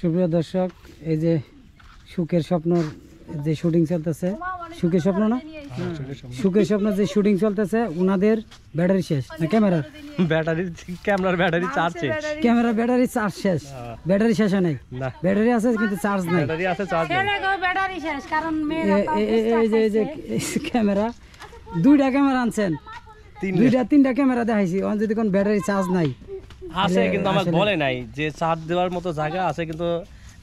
সুপ্রিয় দর্শক, এই যে সুখের স্বপ্নর যে শুটিং চলতেছে, সুখের স্বপ্ন না, সুখের স্বপ্ন যে শুটিং চলতেছে, ওনাদের ব্যাটারি শেষ না, ক্যামেরার ব্যাটারি চার্জ শেষ, ক্যামেরার ব্যাটারি চার্জ শেষ, ব্যাটারি শেষ হয় নাই, ব্যাটারি আছে কিন্তু চার্জ নাই, এই যে ক্যামেরা দুইটা ক্যামেরা আনছেন, তিনটা ক্যামেরা দেখাইছি, যদি কোন ব্যাটারি চার্জ নাই আছে, কিন্তু আমার বলে নাই যে চার্জ দেওয়ার মতো জায়গা আছে, কিন্তু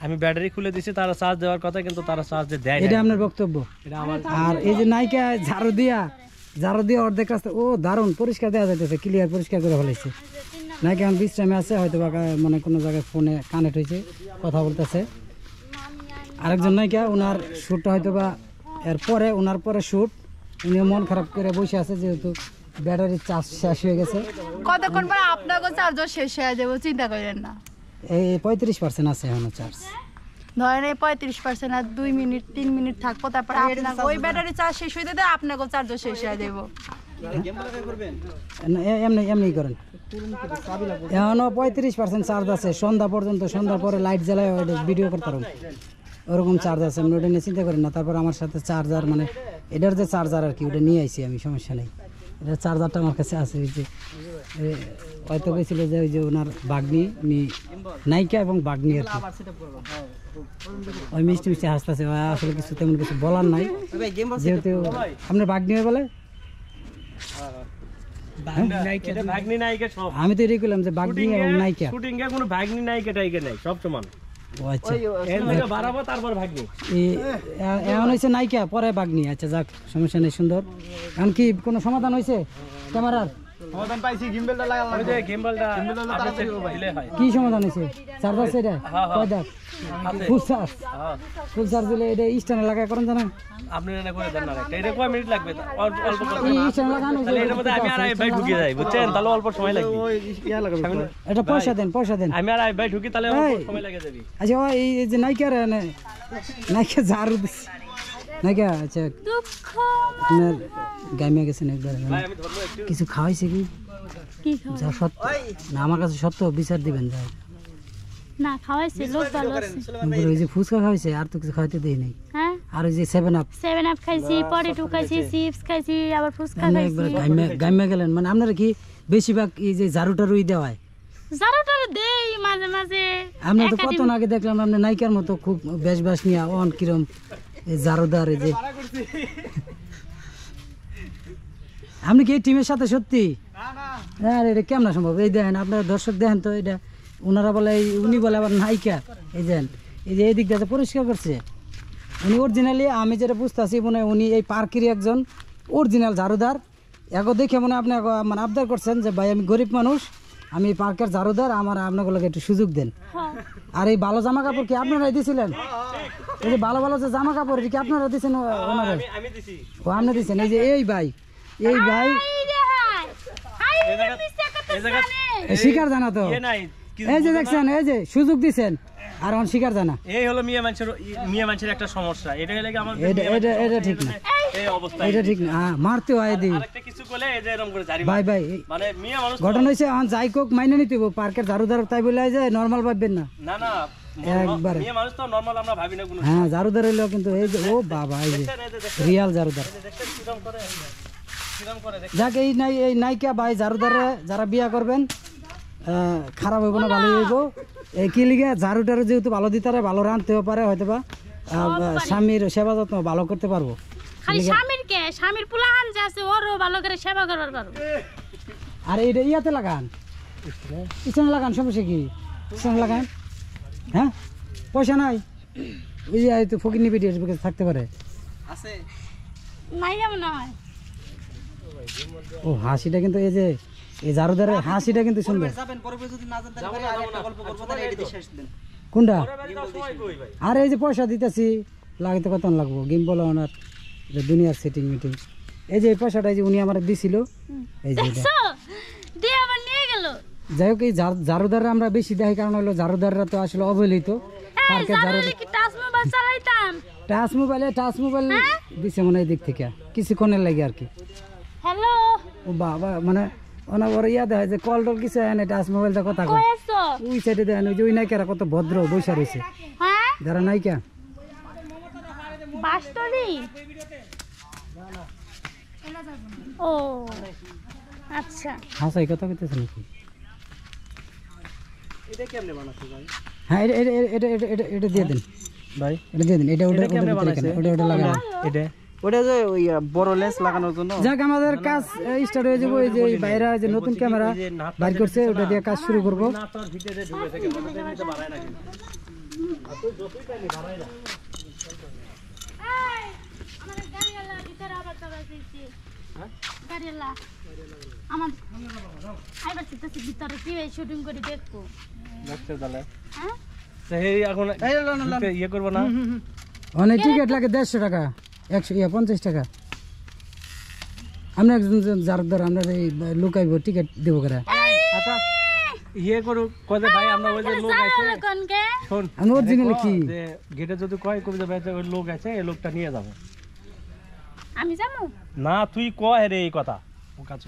আমি ব্যাটারি খুলে দিছি, তারা চার্জ দেওয়ার কথা কিন্তু তারা চার্জ দেয় না। এটা আপনার বক্তব্য। আর এই যে নায়িকা ঝাড়ু দিয়া অর্ধেক রাস্তা, ও দারুণ পরিষ্কার দেওয়া যাইতেছে, ক্লিয়ার পরিষ্কার করে ফেলেছে। নায়িকা এখন বিশ্রামে আছে, হয়তো বা মানে কোনো জায়গায় ফোনে কানেক্ট হয়েছে, কথা বলতেছে। আরেকজন নায়িকা, ওনার শ্যুটটা হয়তো বা এরপরে, ওনার পরে শ্যুট, উনি মন খারাপ করে বসে আছে, যেহেতু ব্যাটারি চার্জ শেষ হয়ে গেছে। কতক্ষণ পরে আপনাকে চার্জ শেষ হয়ে যাবে, চিন্তা করেন না। এই 35% আছে এখনো চার্জ। ধরেন এই 35% আর 2 মিনিট 3 মিনিট থাকবো, তারপরে আপনাকে ওই ব্যাটারি চার্জ শেষ হয়ে দিতে আপনাকে চার্জ শেষ হয়ে যাবে। এমনি করেন, এখনো 35% চার্জ আছে, সন্ধ্যা পর্যন্ত, সন্ধ্যার পরে লাইট জ্বালায় ভিডিও করতে পারুন, ওরকম চার্জ আছে, আমি ওটা নিয়ে চিন্তা করি না। তারপর আমার সাথে চার্জার, মানে এটার যে চার্জার আর কি, ওটা নিয়ে আইছি আমি, সমস্যা নেই, এটা চার্জারটা আমার কাছে আছে। ওই যে হয়তো গেছিল যে ওই যে ওনার বাগনি, উনি নায়িকা এবং বাগনি আর কি, ওই মিষ্টি মিষ্টি হাসতেছে, আসলে কিছু তেমন কিছু বলার নাই, যেহেতু আপনার বাগনি হয়ে বলে, আমি তো এটাই করলাম যে বাগনি এবং নায়িকা, কোনো ভাগ্নি নায়িকা টাইকা নাই, সব সমান। আচ্ছা, এখন হয়েছে নায়িকা, পরে বাগনি। আচ্ছা যাক, সমস্যা নেই, সুন্দর। এখন কি কোনো সমাধান হয়েছে ক্যামেরার? সমাধান পাইছি, গিম্বেলটা লাগালাম। ওই যে গিম্বেলটা দিলে হয়। কি সমাধান হয়েছে? চার্জ আছে এটা? কয় দাগ? Full charge. ফুল চার্জ দিলে এটা স্ট্যান্ডে লাগায় করেন জানা? আপনি না করে দেন না, এটা কয় মিনিট লাগবে? অল্প করে। এই স্ট্যান্ড লাগানো তাহলে এর মধ্যে আমি আর আই ভাই ঢুকে যাই, বুঝছেন? তাহলে অল্প সময় লাগবে। ওই ইয়া লাগাবে। এটা পয়সা দেন। আমি আর আই ভাই ঢুকি, তাহলে অল্প সময় লাগে যাবে। আচ্ছা, এই যে নায়িকা ঝাড়ু দিচ্ছে, নায়িকা, আচ্ছা আপনার গাইমে গেছেন একবার, কিছু খাওয়াইছে কি? যা সত্য না, আমার কাছে সত্য বিচার দিবেন। যা না খাওয়াইছে, লোক ভালো আছে। ওই যে ফুচকা খাওয়াইছে, আর তো কিছু খাইতে দেই নাই। হ্যাঁ, আর ওই যে 7 আপ খাইছি, পটেটো খাইছি, চিপস খাইছি, আবার ফুচকা খাইছি। একবার গাইমে গেলেন, মানে আপনারা কি বেশিরভাগ এই যে ঝাড়ুটারুই দেওয়ায়? ঝাড়ুটার দেই মাঝে মাঝে। আমরা তো কত আগে দেখলাম আপনি নায়িকার মতো খুব বেশ নিয়ে অন কিরম ঝাড়ুদার, এই যে আপনি কি এই টিমের সাথে সত্যি? হ্যাঁ, এটা কেমন সম্ভব? এই দেখেন, আপনারা দর্শক দেখেন তো, এটা ওনারা বলে, উনি বলে আবার নায়িকা। এই যে এই দিক দিয়ে পরিষ্কার করছে উনি, অরিজিনালি আমি যেটা বুঝতেছি, মনে উনি এই পার্কেরই একজন অরিজিনাল ঝাড়ুদার। এগো দেখে মনে আপনি মানে আবদার করছেন যে ভাই আমি গরিব মানুষ, আমি পার্কের ঝাড়ুদার, আপনাগুলোকে একটু সুযোগ দেন। আর এই ভালো জামা কাপড় কি আপনারাই দিয়েছিলেন? এই যে ভালো যে জামা কাপড় কি আপনারা দিয়েছেন ওনারা? ও আপনি দিয়েছেন? এই যে এই ভাই শিকার জানা তো, এই যে দেখছেন, এই যে সুযোগ দিচ্ছেন, আর অন শিকার জানা। এই হলো মিয়া মানুষের একটা সমস্যা। এটা হলে কি আমাদের এটা ঠিক না, এই অবস্থা এটা ঠিক না, মারতে হয় দি আরেকটা কিছু করলে এই যে এরকম করে জারি ভাই মানে মিয়া মানুষ ঘটনা হইছে, অন যাই কোক মাইনে নিতে হবে, পার্কের ঝাড়ুদার তাই বলে যায় নরমাল ভাববেন না। না একবারে মিয়া মানুষ তো নরমাল আমরা ভাবি না কোনো। হ্যাঁ, ঝাড়ুদার হইলো কিন্তু এই যে, ও বাবা, এই যে রিয়াল ঝাড়ুদার। যাক, এই নায়িকা ভাই ঝাড়ুদারে যারা বিয়া করবেন, খারাপ হইব না, ভালো হইব। এই কি লিগে ঝাড়ুটারও যেহেতু ভালো দিতে পারে, ভালো রাঁধতেও পারে, হয়তো বা স্বামীর সেবা যত্ন ভালো করতে পারবো। খালি স্বামীর পুলাহান যে আছে, ওরও ভালো করে সেবা করবার পারবো। আর এইটা ইয়াতে লাগান, পিছনে লাগান, সমস্যা কি? পিছনে লাগান। হ্যাঁ, পয়সা নাই, ওই যে ফকিনি ভিডিও থাকতে পারে। নাই এমন হয়। ও হাসিটা কিন্তু, এই যে এই ঝাড়ুদারের হাসিটা কিন্তু সুন্দর। কোনটা? আর এই যে পয়সা দিতেছি, লাগাইতে কত লাগবো? গিম্বল ওনার দুনিয়ার সেটিং মিটিং, এই যে এই পয়সাটা যে উনি আমার দিছিল, এই যে যাই হোক, এই ঝাড়ুদাররা আমরা বেশি দেখি, কারণ হলো ঝাড়ুদাররা তো আসলে অবহেলিত। টাচ মোবাইল দিছে মনে হয় দিক থেকে কিছুক্ষণের লাগে আর কি। হ্যালো, ও বাবা, মানে অনবর ইয়া দেখা যে কল টল কিছু হয় না টাচ মোবাইলটা কথা কয় কই আছো ওই সাইডে দেখেন ওই যে ওই নায়িকারা কত ভদ্র বৈশা রয়েছে হ্যাঁ যারা নায়িকা বাস্তরি ও আচ্ছা হাসাই কথা কইতেছে নাকি এটা কেমনে বানাচ্ছে ভাই হ্যাঁ এটা দিয়ে দেন ভাই এটা দিয়ে দেন এটা ওটা এটা কেমনে বানাইছে? ওটা লাগানো এটা ওটা যে ওই বড় লেন্স লাগানোর জন্য যাক আমাদের কাজ স্টার্ট হয়ে যাবো এই যে বাইরে যে নতুন ক্যামেরা বাইর করছে ওটা দিয়ে কাজ শুরু করব না তোর ভিতরে ঢুকে থেকে মনে নিতে বাড়ায় না কিন্তু তুই যতই টাইনি বাড়ায় না এই আমার গাড়িওয়ালা ভিতরে আবার দাঁড়া দিয়েছি হ্যাঁ? গাড়িওয়ালা আমার আইবার চিন্তাছি ভিতরে কি শুটিং করে দেখবো দেখতে তাহলে হ্যাঁ সেই এখন ইয়ে করবো না অনেক টিকিট লাগে 150 টাকা 150 টাকা আমরা একজন যার দ্বারা আমরা এই লুকাইব টিকিট দেবো করে আচ্ছা ইয়ে করুক কয়ে ভাই আমরা ওই যে লোক আছে কোনকে শোন আমি অরিজিনাল কি যে গেটে যদি কয় কবি ভাই ওই লোক আছে এই লোকটা নিয়ে যাবো আমি যাবো না তুই কয় রে এই কথা ও কাছে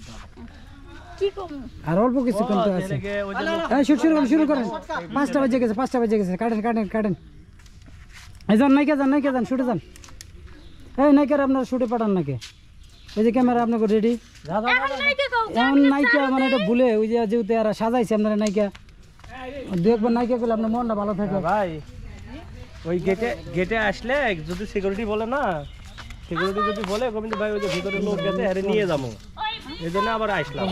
কি কম আর অল্প কিছু কিন্তু আছে এই শুরু করেন 5টা বাজে গেছে কাটেন এই যান নাইকা যান শুটে যান এই নাইকার আপনার শুটে পাঠান নাকি এই যে ক্যামেরা আপনাকে রেডি এখন নাই কে কও এমন নাইকা মানে এটা ভুলে ওই যে যেহেতু এরা সাজাইছে আপনারা নাইকা দু একবার নাইকা করলে আপনার মনটা ভালো থাকে ভাই ওই গেটে আসলে যদি সিকিউরিটি বলে না সিকিউরিটি যদি বলে গোবিন্দ ভাই ওই যে ভিতরে লোক গেছে আরে নিয়ে যাবো এই জন্য আবার আসলাম